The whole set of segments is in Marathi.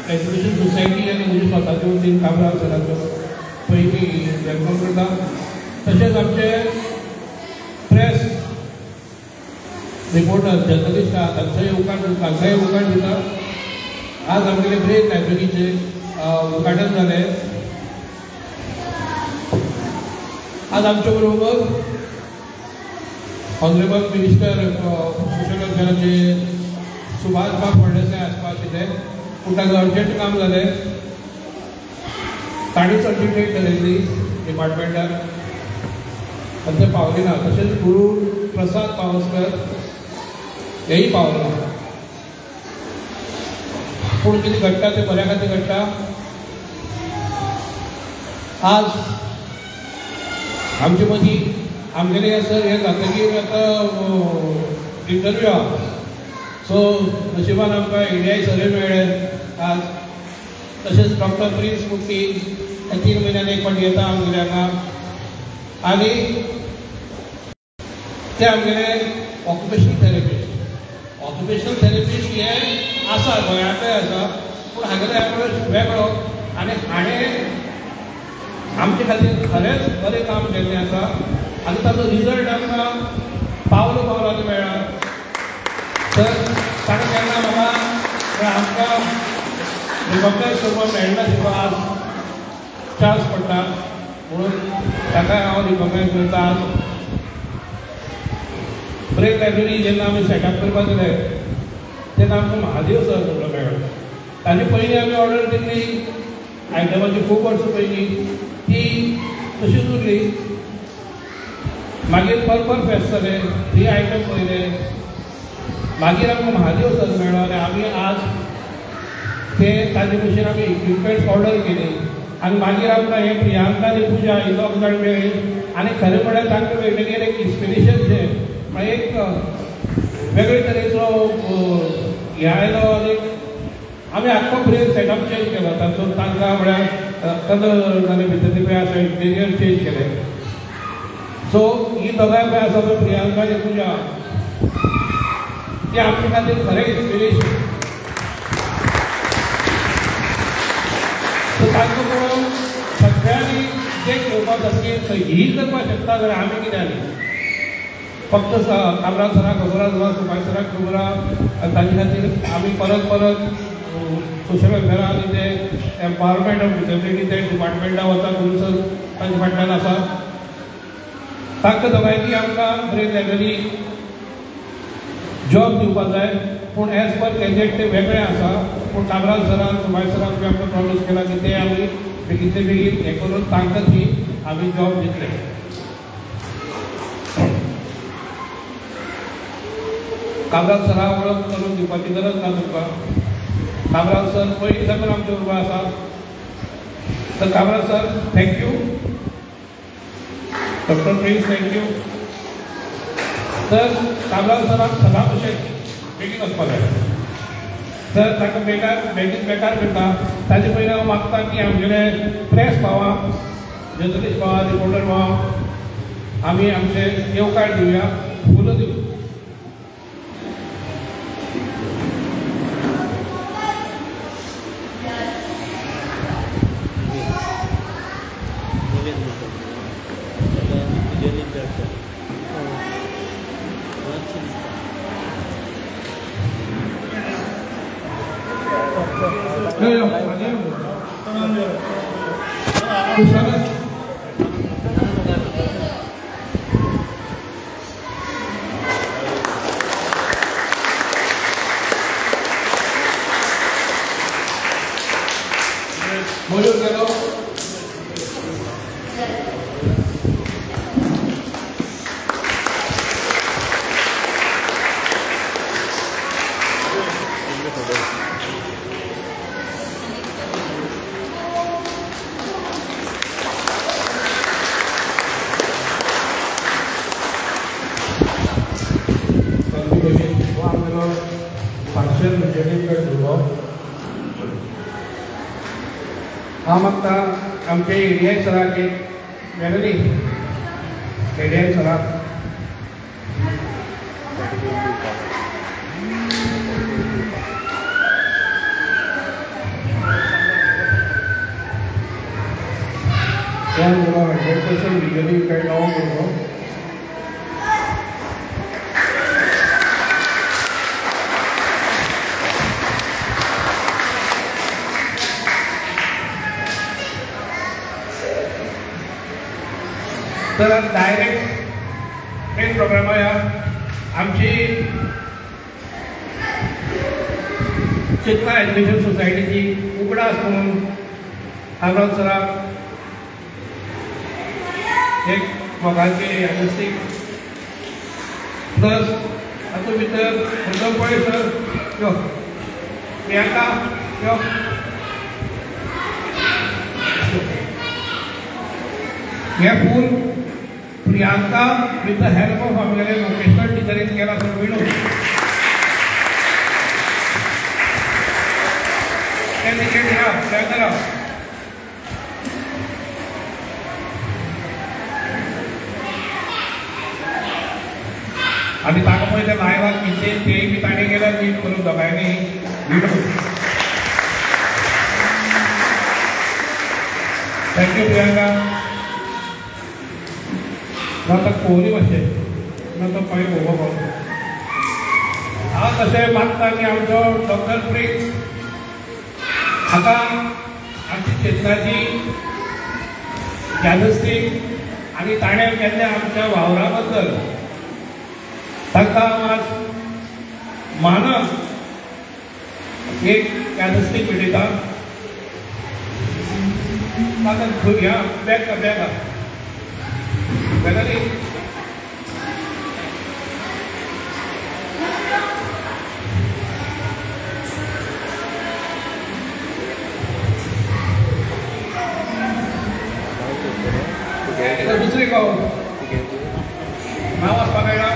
रेजोल्यूशन सोसायटी आनी म्हज्यो स्वताच्यो 3 कामरां सराच्यो पयलीं वेलकम करता. तशेंच आमचे प्रेस रिपोर्टर जर्नलिस्ट आहा तांचोय उकाण दिता. आज आमगेले ब्रेक लायब्ररीचे उद्घाटन जालें. आज आमचे बरोबर ऑनरेबल मिनिस्टर सोशल वेलफेराचे सुभाष बाब फळदेसाय आसपा आशिल्ले पूण ताका अर्जंट काम जालें. ताणीच अर्जी डेट थारायल्ली डिपार्टमेंटान आनी ते पावले ना. तशेंच गुरू प्रसाद पावसकर हेय पावले ना. पूण कितें घडटा तें बऱ्या खातीर घडटा. आज आमचे मदीं आमगेले सर हे जातकीर आतां इंटरव्यू आहा. सो नशिबान आमकां इंडियाय सर मेळ्ळे आज. तशेंच डॉक्टर प्रिन्स मुक्ती 3 म्हयन्यान एक फावटी येता आमगेले हांगा. आनी ते आमगेले ऑक्युपेशनल थेरपिस्ट हे आसा गोंयांतय आसा पूण हांगेलो एप्रोच वेगळो आनी हाणें आमचे खातीर खरेंच बरें काम केल्लें आसा आनी ताचो रिजल्ट आमकां पावलांनी मेळ्ळा. तर ताणें केन्ना म्हाका आमकां रिकॉग्नायज करपाक मेळनाशिल्लो आज चान्स पडटा म्हणून ताकाय हांव रिकॉग्नायज करता. आज ब्रेक लायब्ररी जेन्ना आमी सेटअप करपाक गेले तेन्ना आमकां महादेव सर म्हणून मेळ्ळो. ताजे पयलीं आमी ऑर्डर दिल्ली आयटमाची खूब वर्सां पयलीं ती तशीच उरली. मागीर पर्पल फेस्ट जालें 3 आयटम पयले. मागीर आमकां महादेव सर मेळ्ळो आनी आमी आज ते ताजे भशेन आमी इक्विपमेंट्स ऑर्डर केली आनी मागीर आमकां हे प्रियांका आनी पुजा ही दोग जाण मेळ्ळी आनी खरें म्हळ्यार तांकां वेगवेगळें एक इन्स्पिरेशन जें म्हळ्यार एक वेगळे तरेचो हे आयलो आनी आमी आख्खो ब्रेक सेटअप चेंज केलो. तातूंत तांकां म्हळ्यार कलर आनी भितरले पळय आसा इंटेरियर चेंज केलें. सो ही दोगांय पळय आसा पळय प्रियांका आनी पुजा ती आमचे खातीर खरें इन्स्पिरेशन. सो तांकां पळोवन सगळ्यांनी जे घेवपाक सारकी ही करपाक शकता जाल्यार आमी कितें आनी फक्त कामराज सराक खबर आसा सुभाष सराक खबर आसा आनी ताचे खातीर आमी परत सोशल वेलफेरा आनी ते एम्पावरमेंट ऑफ डिसेबिलिटी ते डिपार्टमेंटा वता गुरू सर ताचे फाटल्यान आसा. तांकां दोगांयनी आमकां ब्रेक लायब्ररी जॉब दिवपाक जाय पूण एज पर गॅजेट ते वेगळे आसा. पूण कामराज सरान सुभाष सरान बी आमकां प्रॉमिस केला की ते आमी बेगीनचे बेगीन हें करून तांकां ती आमी जॉब दितले. कामराज सरा वळख करून दिवपाची गरज ना तुमकां. कामराज सर पयलीं साकून आमचे बरोबर आसा. तर Kamraj sir thank you. Doctor Prince thank you. तर कामराज सराक सदांच अशें बेगीन वचपाक जाय. तर ताका बेगीन बेकार करता. ताचे पयलीं हांव मागता की आमगेले प्रेस भावां जर्नलिस्ट भावां रिपोर्टर भावां आमी आमचे येवकार दिवया फुलां दिवया. हांव मागता आमचे एडीआय सराक एक मेळ्ळी एडीआय सराक ह्या मुलां 100% लिगली काही नाव करतो. तर डायरेक्ट मेन प्रोग्राम या आमची चेतना एज्युकेशन सोसायटीची उगडास म्हणून हांगा सराक एक मोगाचे यादस्तीक प्लस हातूंत भितर मुद्दमपळी सर यो प्रियांका यो हे फूल Priyanka with the help of आमगेले वोकेशनल टिचरीन केला सर विणून प्रियांका आम्ही ताका पळय ते लायव्हाक कितें तेय बी ताणें केल्यार नीट करून दोगांयनी विणून. थँक्यू प्रियांका. आता कोहली मातशें ना तो पळय भोगो हांव तशें मागता की आमचो डॉक्टर प्रिन्स हाका आमची चेतनाची यादस्तीक आनी ताणें केल्ल्या आमच्या वावरा बद्दल ताका आज मानस एक यादस्तीक मेळटा. ताका ह्या बॅग बॅगा बेगारी दुसरी गाव नाव आसपा मेळटा.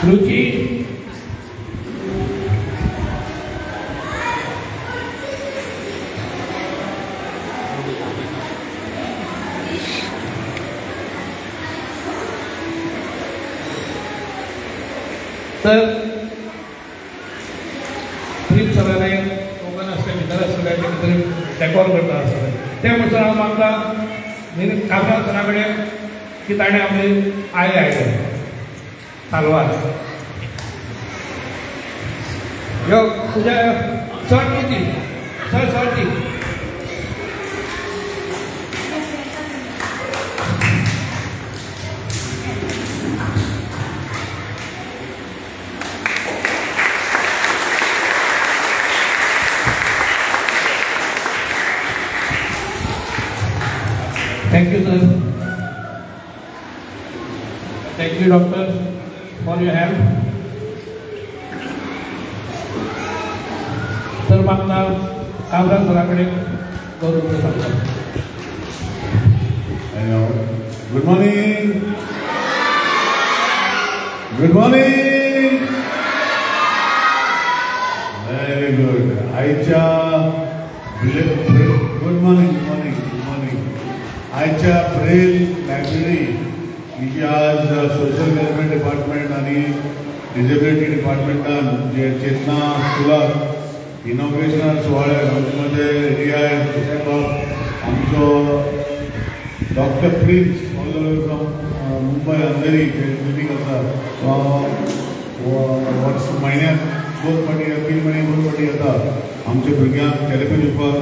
रुची तर प्रिन्स सरांनी ओपन आसले भितर आसले ते भितर डेकोर करता आसले ते म्हणसर हांव मागता कामराज सरा कडेन की ताणें आपली आयले सालवार यो तुझ्या चड किती चड ती Thank you, sir. Thank you, doctor, for your help. Sir, मागता कामराज सराकडे गौरव सांगता. Good morning. Good morning. Very good. आयच्या good morning. आयच्या ब्रेल लायब्ररी ही आज सोशल वेलफेअर डिपार्टमेंट आणि डिसेबिलिटी डिपार्टमेंटान जे चेतना स्कुलाक इनॉग्रेशनल सुवाळ्याक आमचे रियायत करपाक आमचो doctor prince all the way from Mumbai Andheri meeting आसा म्हयन्याक 2 फावटी 3 म्हयने 2 फावटी येता आमच्या भुरग्यांक थेरपी दिवपाक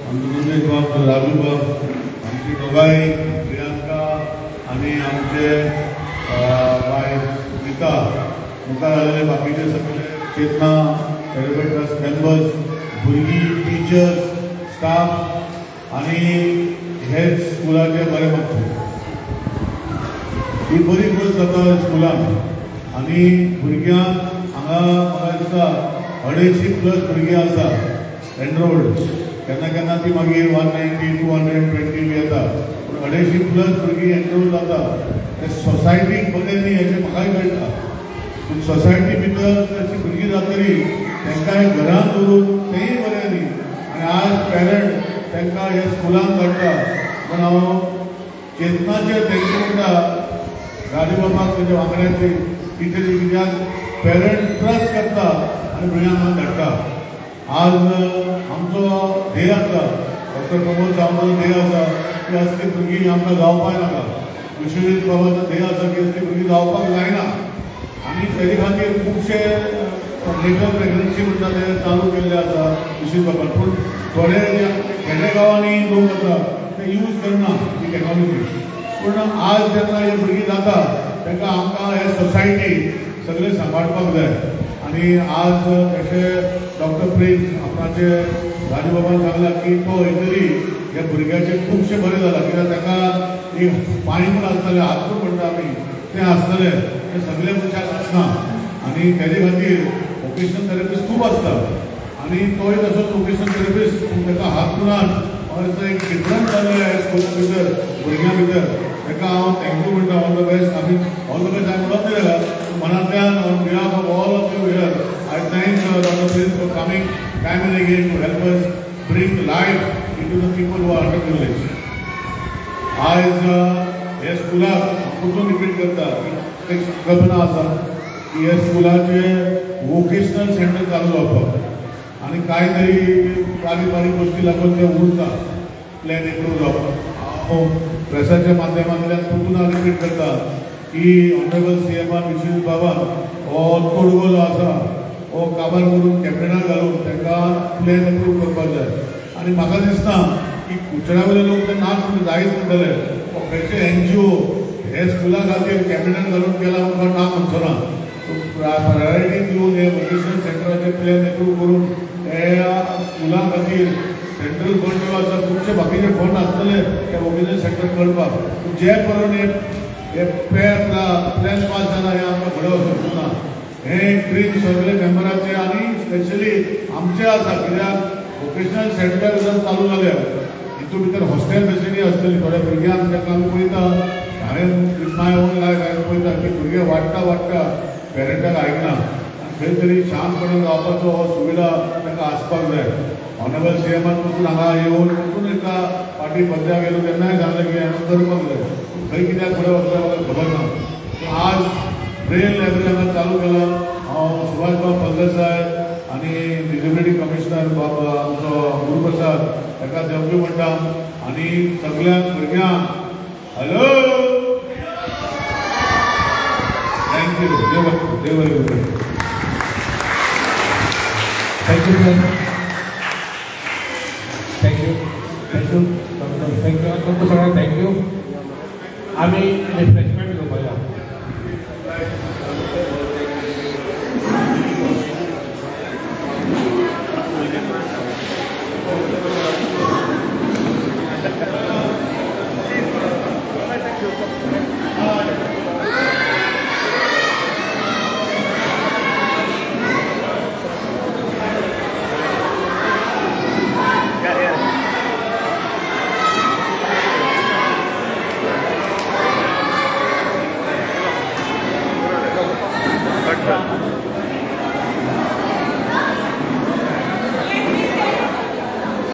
आमचो नंदेश बाब राजू बाब आमची दोगांय प्रियांका आनी आमचे बाय स्मिता मुखार आलेले बाकीचे सगळे चेतना थेरपी ट्रस्ट मेंबर्स भुरगीं टिचर्स स्टाफ आनी हेर स्कुलाचे बरे मागचे ही बरी गोष्ट जाता स्कुलान आनी भुरग्यांक हांगा म्हाका दिसता 250+ भुरगीं आसा एनरोल्ड केन्ना केन्ना ती मागीर 190 220 येता पूण 250+ भुरगीं एनरोल जाता ते सोसायटीक बरें न्ही हेचें म्हाकाय कळटा पूण सोसायटी भितर तशी भुरगीं जातली तांकां घरांत दवरून तेंय बरें न्ही आनी आज पेरंट तांकां हे स्कुलान धाडटा पूण हांव चेतनाचे थँक्यू म्हणटा राजबाबाक तेजे वांगड्यांची टिचरी कित्याक पेरंट ट्रस्ट करता आनी भुरग्यांक धाडटा. आज आमचो ध्येय आसा, डॉक्टर प्रमोद सावंताचो ध्येय आसा की असली भुरगीं आमकां जावपाक नाका. विश्वजीत बाबाचो ध्येय आसा की असली भुरगीं जावपाक जायना आनी तेजे खातीर खुबशे लेटर प्रेग्नन्सी म्हणटा ते चालू केल्ले आसा विश्वजीत बाबान. पूण थोडे जे खेडे गांवांनी लोक आसा ते यूज करना ही टॅक्नॉलॉजी. पूण आज जेन्ना हे भुरगीं जाता तांकां आमकां हे सोसायटी सगळें सांबाळपाक जाय. आनी आज अशे डॉक्टर प्रिन्स आपणाचे राजबाबान सांगला की तो एकरी ह्या भुरग्याचे खुबशे बरें जाला. कित्याक ताका एक पांय म्हूण आसतले, हात म्हूण म्हणटा आमी ते आसतले, ते सगळे मनशाक आसना. आनी तेजे खातीर वोकेशनल थेरपिस्ट खूब आसता आनी तोय तसोच वोकेशनल थेरपिस्ट ताका हात म्हणान एक डिफरंट जाल्ले स्कुला भितर भुरग्यां भितर. ताका हांव थँक्यू म्हणटा. All the best. आमी ऑल द बेस्ट हांवें म्हणत न्ही ताका, मनांतल्यान on behalf of all of you here I thank doctor Prince for coming time and again to help us bring life into the people who are under privilege. आज हे स्कुलाक परतून रिपीट करता, एक कल्पना आसा की हे स्कुलाचे वोकेशनल सेंटर चालू जावपाक आनी कांय तरी बारीक बारीक गोश्टी लागून ते उरता प्लॅन इम्प्रूव जावपाक. हांव प्रेसाच्या माध्यमांतल्यान परतून रिपीट करता की ऑनरेबल CMआर विश्वजीत बाबान हो तोडगो जो आसा हो काबार करून कॅबिनेटाक घालून तांकां प्लॅन इम्प्रूव करपाक जाय. आनी म्हाका दिसता की कुचरा वयले लोक ते नाच म्हणून जायच म्हणटले, खंयचे NGO हे स्कुला खातीर कॅबिनेटाक घालून केला म्हाका ना म्हणचो ना. प्रायोरिटी दिवन हे वोकेशनल सेंटराचे प्लॅन इम्प्रूव करून ह्या स्कुलां खातीर सेंट्रल फंड जो आसा खुबशे बाकीचे फंड आसतले त्या वोकेशनल सेंटर करपाक. जे करून हे प्लॅन पास जाला हे आमकां फुडें वचूंक ना. हे ड्रीम सगळे मेंबराचे आनी स्पेशली आमचे आसा. कित्याक वोकेशनल सेंटर जर चालू जाले हितून भितर हॉस्टेल फेसिलिटी आसतली. थोड्या भुरग्यांक ताका आमी पळयता, हांवें माय ओन लायफ हांवें पळयता की भुरगे वाडटा पेरंटाक आयकना. खंय तरी शांतपणान रावपाचो हो सुविधा ताका आसपाक जाय. ऑनरेबल CMआर पसून हांगा येवन पसून एका पार्टी पद्या गेलो तेन्नाय सांगलें की हांवें करपाक जाय. खंय कित्याक फुडें वचपाक म्हाका खबर ना. पूण आज ब्रेन लायब्ररी हांगा चालू केला. हांव सुभाषबाब फळदेसाय आनी डिसेबिलिटी कमिशनर बाबा आमचो गुरुप्रसाद ताका थँक्यू म्हणटा. आनी सगळ्या भुरग्यांक हॅलो थँक्यू. देव बरें. Thank you sir. थँक्यू. तुमकां सगळ्यांक थँक्यू. आमी रिफ्रेशमेंट